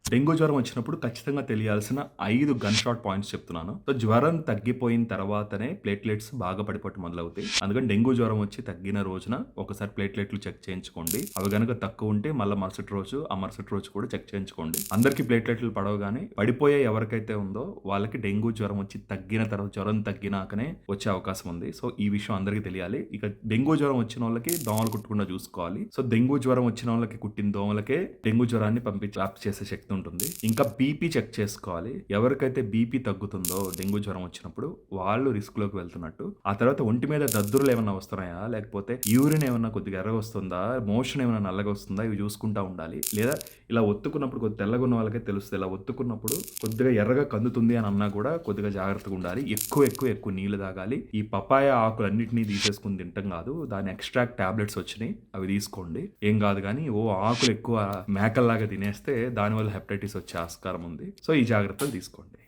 Dengue జ్వరం వచ్చినప్పుడు ఖచ్చితంగా తెలియాల్సిన 5 గన్ షాట్ పాయింట్స్ చెప్తున్నాను. సో, జ్వరం తగ్గిపోయిన తర్వాతనే ప్లేట్‌లెట్స్ బాగా పడిపోవటం మొదలవుతాయి. అందుకని డెంగ్యూ జ్వరం వచ్చి తగ్గిన రోజున ఒకసారి ప్లేట్‌లెట్లు చెక్ చేయించుకోండి. అవి గనుక తక్కువ ఉంటే మళ్ళా మరుసటి రోజు, ఆ మరుసటి రోజు కూడా చెక్ చేయించుకోండి. అందరికీ ప్లేట్‌లెట్లు పడవు పడిపోయే ఎవరికైతే ఉందో వాళ్ళకి డెంగ్యూ జ్వరం వచ్చి తగ్గిన తర్వాత జ్వరం తగ్గినాకనే వచ్చే అవకాశం ఉంది. సో, ఈ విషయం అందరికీ తెలియాలి. ఇక డెంగ్యూ జ్వరం వచ్చినోళ్ళకి దోమలు కుట్టకుండా చూసుకోవాలి. సో, డెంగ్యూ జ్వరం వచ్చినోళ్ళకి కుట్టిన దోమలకే డెంగ్యూ జ్వరాన్ని వ్యాప్తి చేసే శక్తి ఉంటుంది. ఇంకా బీపీ చెక్ చేసుకోవాలి. ఎవరికైతే బీపీ తగ్గుతుందో డెంగ్యూ జ్వరం వచ్చినప్పుడు వాళ్ళు రిస్క్ లోకి వెళ్తున్నట్టు. ఆ తర్వాత ఒంటి మీద దద్దుర్లు ఏమన్నా వస్తున్నాయా, లేకపోతే యూరిన్ ఏమన్నా కొద్దిగా ఎర్రగా వస్తుందా, మోషన్ ఏమన్నా నల్లగా వస్తుందా, ఇవి చూసుకుంటా ఉండాలి. లేదా ఇలా ఒత్తుకున్నప్పుడు కొద్దిగా తెల్లగా ఉన్న వాళ్ళకే తెలుస్తుంది. ఇలా ఒత్తుకున్నప్పుడు కొద్దిగా ఎర్రగా కందుతుంది అని అన్నా కూడా కొద్దిగా జాగ్రత్తగా ఉండాలి. ఎక్కువ నీళ్లు తాగాలి. ఈ పపాయ ఆకులన్నిటినీ తీసేసుకుని తింటాం కాదు, దాని ఎక్స్ట్రాక్ట్ టాబ్లెట్స్ వచ్చినాయి, అవి తీసుకోండి. ఏం కాదు. కానీ ఆకులు ఎక్కువ మేకల్లాగా తినేస్తే దానివల్ల హెపటైటిస్ వచ్చే ఆస్కారం ఉంది. సో, ఈ జాగ్రత్తలు తీసుకోండి.